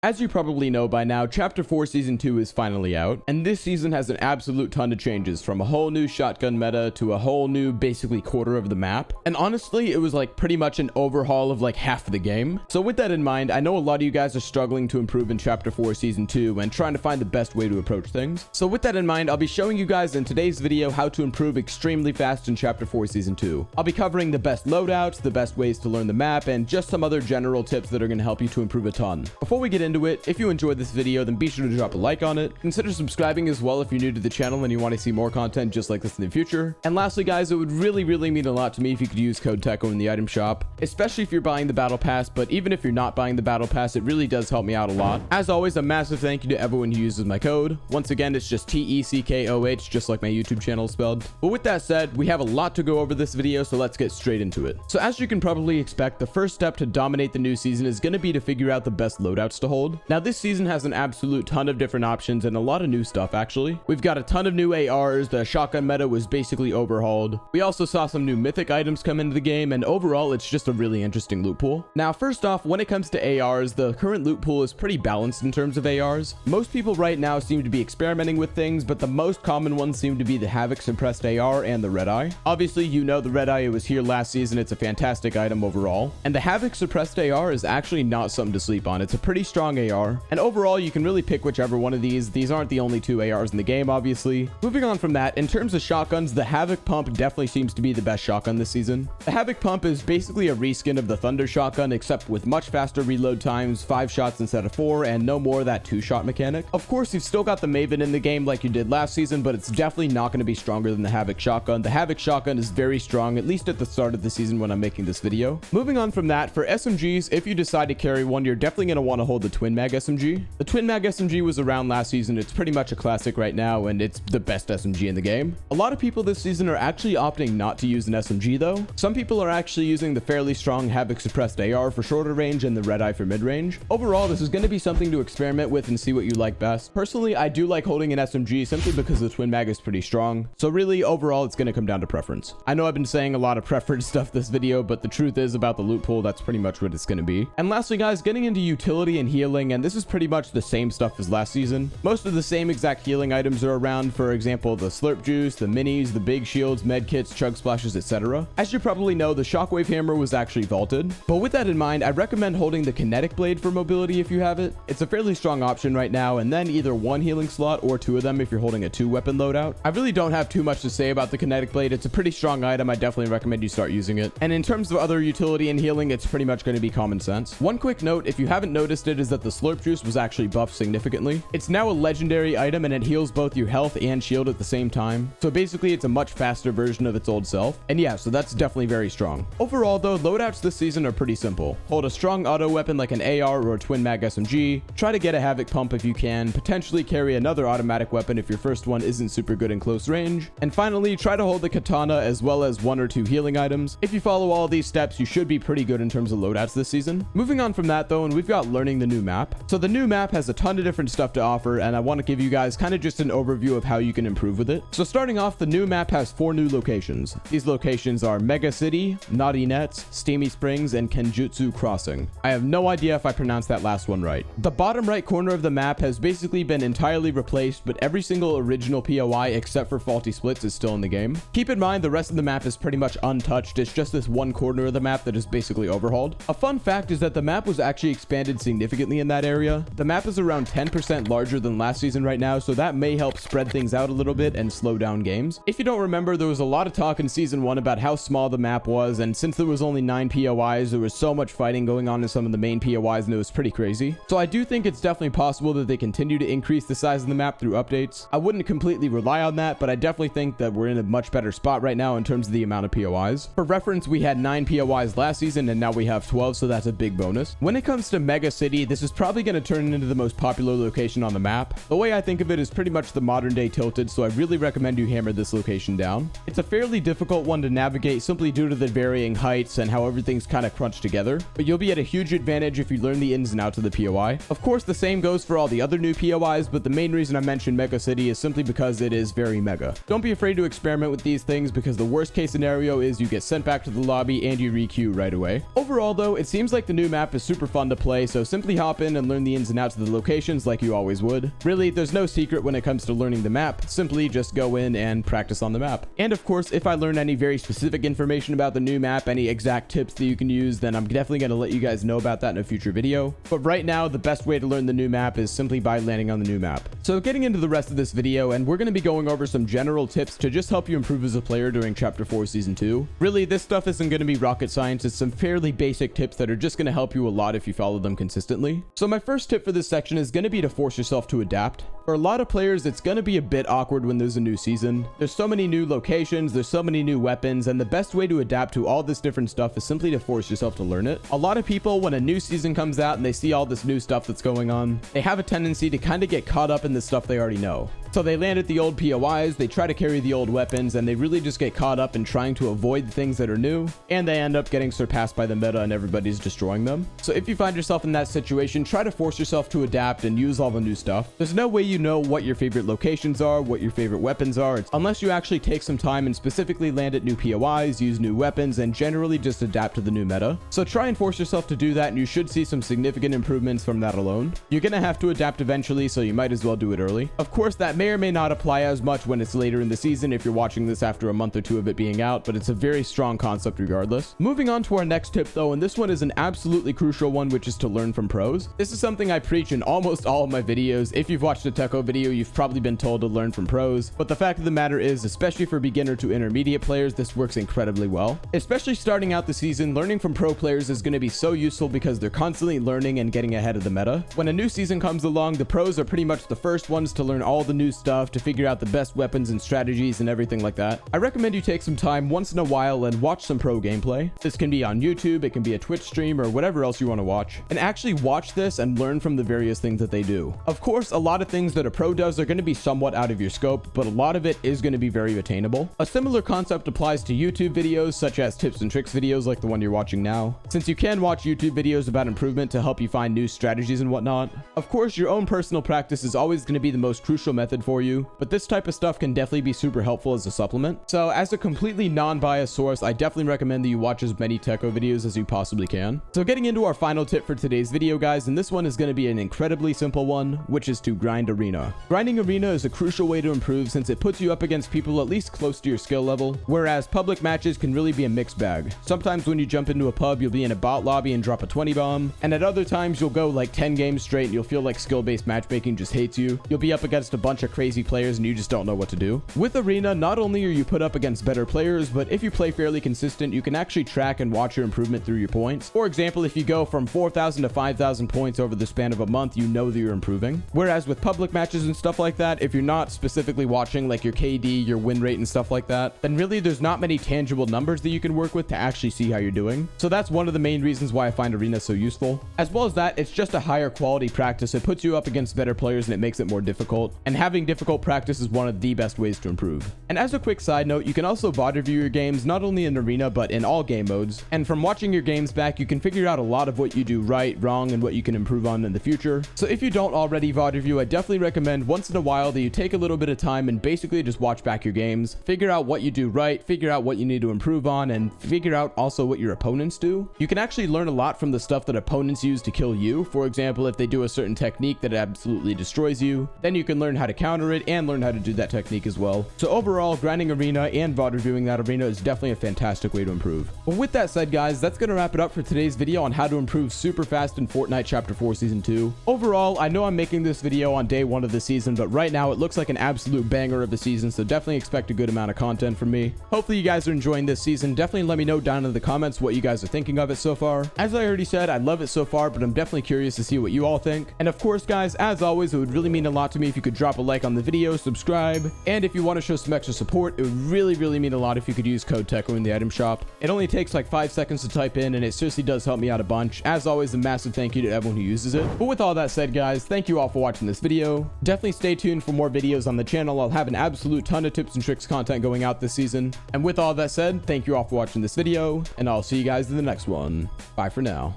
As you probably know by now, Chapter 4 Season 2 is finally out, and this season has an absolute ton of changes, from a whole new shotgun meta to a whole new basically quarter of the map. And honestly, it was like pretty much an overhaul of like half of the game. So with that in mind, I know a lot of you guys are struggling to improve in Chapter 4 Season 2 and trying to find the best way to approach things. So with that in mind, I'll be showing you guys in today's video how to improve extremely fast in Chapter 4 Season 2. I'll be covering the best loadouts, the best ways to learn the map, and just some other general tips that are going to help you to improve a ton. Before we get into it, if you enjoyed this video, then be sure to drop a like on it. Consider subscribing as well if you're new to the channel and you want to see more content just like this in the future. And lastly, guys, it would really mean a lot to me if you could use code Teckoh in the item shop, especially if you're buying the battle pass. But even if you're not buying the battle pass, it really does help me out a lot. As always, a massive thank you to everyone who uses my code. Once again, it's just TECKOH, just like my YouTube channel is spelled. But with that said, we have a lot to go over this video, so let's get straight into it. So as you can probably expect, the first step to dominate the new season is going to be to figure out the best loadouts to hold. Now, this season has an absolute ton of different options and a lot of new stuff. Actually, we've got a ton of new ARs. The shotgun meta was basically overhauled. We also saw some new mythic items come into the game, and overall it's just a really interesting loot pool. Now, first off, when it comes to ARs, the current loot pool is pretty balanced in terms of ARs. Most people right now seem to be experimenting with things, but the most common ones seem to be the Havoc suppressed AR and the red eye. Obviously, you know the red eye, it was here last season. It's a fantastic item overall, and the Havoc suppressed AR is actually not something to sleep on. It's a pretty strong AR, and overall you can really pick whichever one of these. These aren't the only two ARs in the game, obviously. Moving on from that, in terms of shotguns, the Havoc Pump definitely seems to be the best shotgun this season. The Havoc Pump is basically a reskin of the Thunder shotgun, except with much faster reload times, 5 shots instead of 4, and no more of that 2-shot mechanic. Of course, you've still got the Maven in the game like you did last season, but it's definitely not going to be stronger than the Havoc shotgun. The Havoc shotgun is very strong, at least at the start of the season when I'm making this video. Moving on from that, for SMGs, if you decide to carry one, you're definitely going to want to hold the Twin Mag SMG. The Twin Mag SMG was around last season. It's pretty much a classic right now, and it's the best SMG in the game. A lot of people this season are actually opting not to use an SMG though. Some people are actually using the fairly strong Havoc suppressed AR for shorter range and the red eye for mid range. Overall, this is going to be something to experiment with and see what you like best. Personally, I do like holding an SMG simply because the Twin Mag is pretty strong. So really, overall, it's going to come down to preference. I know I've been saying a lot of preference stuff this video, but the truth is about the loot pool, that's pretty much what it's going to be. And lastly, guys, getting into utility and healing, and this is pretty much the same stuff as last season. Most of the same exact healing items are around. For example, the slurp juice, the minis, the big shields, med kits, chug splashes, etc. As you probably know, the shockwave hammer was actually vaulted. But with that in mind, I recommend holding the kinetic blade for mobility if you have it. It's a fairly strong option right now, and then either one healing slot or 2 of them if you're holding a 2-weapon loadout. I really don't have too much to say about the kinetic blade. It's a pretty strong item. I definitely recommend you start using it. And in terms of other utility and healing, it's pretty much going to be common sense. One quick note, if you haven't noticed it, is that the slurp juice was actually buffed significantly. It's now a legendary item, and it heals both your health and shield at the same time. So basically, it's a much faster version of its old self. And yeah, so that's definitely very strong. Overall though, loadouts this season are pretty simple. Hold a strong auto weapon like an AR or a Twin Mag SMG. Try to get a Havoc Pump if you can. Potentially carry another automatic weapon if your first one isn't super good in close range. And finally, try to hold the katana as well as 1 or 2 healing items. If you follow all these steps, you should be pretty good in terms of loadouts this season. Moving on from that though, and we've got learning the new map. So the new map has a ton of different stuff to offer, and I want to give you guys kind of just an overview of how you can improve with it. So starting off, the new map has 4 new locations. These locations are Mega City, Naughty Nets, Steamy Springs, and Kenjutsu Crossing. I have no idea if I pronounced that last one right. The bottom right corner of the map has basically been entirely replaced, but every single original POI except for Faulty Splits is still in the game. Keep in mind, the rest of the map is pretty much untouched. It's just this one corner of the map that is basically overhauled. A fun fact is that the map was actually expanded significantly in that area. The map is around 10% larger than last season right now, so that may help spread things out a little bit and slow down games. If you don't remember, there was a lot of talk in season 1 about how small the map was, and since there was only 9 POIs, there was so much fighting going on in some of the main POIs, and it was pretty crazy. So I do think it's definitely possible that they continue to increase the size of the map through updates. I wouldn't completely rely on that, but I definitely think that we're in a much better spot right now in terms of the amount of POIs. For reference, we had 9 POIs last season, and now we have 12, so that's a big bonus. When it comes to Mega City, this is probably going to turn into the most popular location on the map. The way I think of it is pretty much the modern day Tilted, so I really recommend you hammer this location down. It's a fairly difficult one to navigate simply due to the varying heights and how everything's kind of crunched together, but you'll be at a huge advantage if you learn the ins and outs of the POI. Of course, the same goes for all the other new POIs, but the main reason I mentioned Mega City is simply because it is very mega. Don't be afraid to experiment with these things, because the worst case scenario is you get sent back to the lobby and you re-queue right away. Overall though, it seems like the new map is super fun to play, so simply hop hop in and learn the ins and outs of the locations like you always would. Really, there's no secret when it comes to learning the map. Simply just go in and practice on the map. And of course, if I learn any very specific information about the new map, any exact tips that you can use, then I'm definitely going to let you guys know about that in a future video. But right now, the best way to learn the new map is simply by landing on the new map. So getting into the rest of this video, and we're going to be going over some general tips to just help you improve as a player during Chapter 4 Season 2. Really, this stuff isn't going to be rocket science. It's some fairly basic tips that are just going to help you a lot if you follow them consistently. So my first tip for this section is going to be to force yourself to adapt. For a lot of players, it's going to be a bit awkward when there's a new season. There's so many new locations, there's so many new weapons, and the best way to adapt to all this different stuff is simply to force yourself to learn it. A lot of people, when a new season comes out and they see all this new stuff that's going on, they have a tendency to kind of get caught up in the stuff they already know. So they land at the old POIs, they try to carry the old weapons, and they really just get caught up in trying to avoid the things that are new, and they end up getting surpassed by the meta and everybody's destroying them. So if you find yourself in that situation, try to force yourself to adapt and use all the new stuff. There's no way you know what your favorite locations are, what your favorite weapons are, unless you actually take some time and specifically land at new POIs, use new weapons, and generally just adapt to the new meta. So try and force yourself to do that, and you should see some significant improvements from that alone. You're gonna have to adapt eventually, so you might as well do it early. Of course, that may or may not apply as much when it's later in the season if you're watching this after a month or two of it being out, but it's a very strong concept regardless. Moving on to our next tip though, and this one is an absolutely crucial one, which is to learn from pros. This is something I preach in almost all of my videos. If you've watched a Teckoh video, you've probably been told to learn from pros, but the fact of the matter is, especially for beginner to intermediate players, this works incredibly well. Especially starting out the season, learning from pro players is going to be so useful because they're constantly learning and getting ahead of the meta. When a new season comes along, the pros are pretty much the first ones to learn all the new stuff, to figure out the best weapons and strategies and everything like that. I recommend you take some time once in a while and watch some pro gameplay. This can be on YouTube, it can be a Twitch stream, or whatever else you want to watch, and actually watch this and learn from the various things that they do. Of course, a lot of things that a pro does are going to be somewhat out of your scope, but a lot of it is going to be very attainable. A similar concept applies to YouTube videos, such as tips and tricks videos like the one you're watching now, since you can watch YouTube videos about improvement to help you find new strategies and whatnot. Of course, your own personal practice is always going to be the most crucial method for you, but this type of stuff can definitely be super helpful as a supplement. So as a completely non-biased source, I definitely recommend that you watch as many Teckoh videos as you possibly can. So getting into our final tip for today's video, guys, and this one is going to be an incredibly simple one, which is to grind arena. Grinding arena is a crucial way to improve since it puts you up against people at least close to your skill level, whereas public matches can really be a mixed bag. Sometimes when you jump into a pub, you'll be in a bot lobby and drop a 20 bomb, and at other times you'll go like 10 games straight and you'll feel like skill-based matchmaking just hates you. You'll be up against a bunch of crazy players and you just don't know what to do. With arena, not only are you put up against better players, but if you play fairly consistent, you can actually track and watch your improvement through your points. For example, if you go from 4,000 to 5,000 points over the span of a month, you know that you're improving. Whereas with public matches and stuff like that, if you're not specifically watching like your KD, your win rate and stuff like that, then really there's not many tangible numbers that you can work with to actually see how you're doing. So that's one of the main reasons why I find arena so useful. As well as that, it's just a higher quality practice. It puts you up against better players and it makes it more difficult. And having difficult practice is one of the best ways to improve. And as a quick side note, you can also VOD review your games, not only in arena, but in all game modes. And from watching your games back, you can figure out a lot of what you do right, wrong, and what you can improve on in the future. So if you don't already VOD review, I definitely recommend once in a while that you take a little bit of time and basically just watch back your games, figure out what you do right, figure out what you need to improve on, and figure out also what your opponents do. You can actually learn a lot from the stuff that opponents use to kill you. For example, if they do a certain technique that absolutely destroys you, then you can learn how to counter it and learn how to do that technique as well. So overall, grinding arena and VOD reviewing that arena is definitely a fantastic way to improve. But with that said, guys, that's going to wrap it up for today's video on how to improve super fast in Fortnite Chapter 4 Season 2. Overall, I know I'm making this video on day 1 of the season, but right now it looks like an absolute banger of the season, so definitely expect a good amount of content from me. Hopefully you guys are enjoying this season. Definitely let me know down in the comments what you guys are thinking of it so far. As I already said, I love it so far, but I'm definitely curious to see what you all think. And of course, guys, as always, it would really mean a lot to me if you could drop a like on the video, subscribe, and if you want to show some extra support, it would really mean a lot if you could use code Teckoh in the item shop. It only takes like 5 seconds to type in, and it seriously does help me out a bunch. As always, a massive thank you to everyone who uses it. But with all that said, guys, thank you all for watching this video. Definitely stay tuned for more videos on the channel. I'll have an absolute ton of tips and tricks content going out this season. And with all that said, thank you all for watching this video, and I'll see you guys in the next one. Bye for now.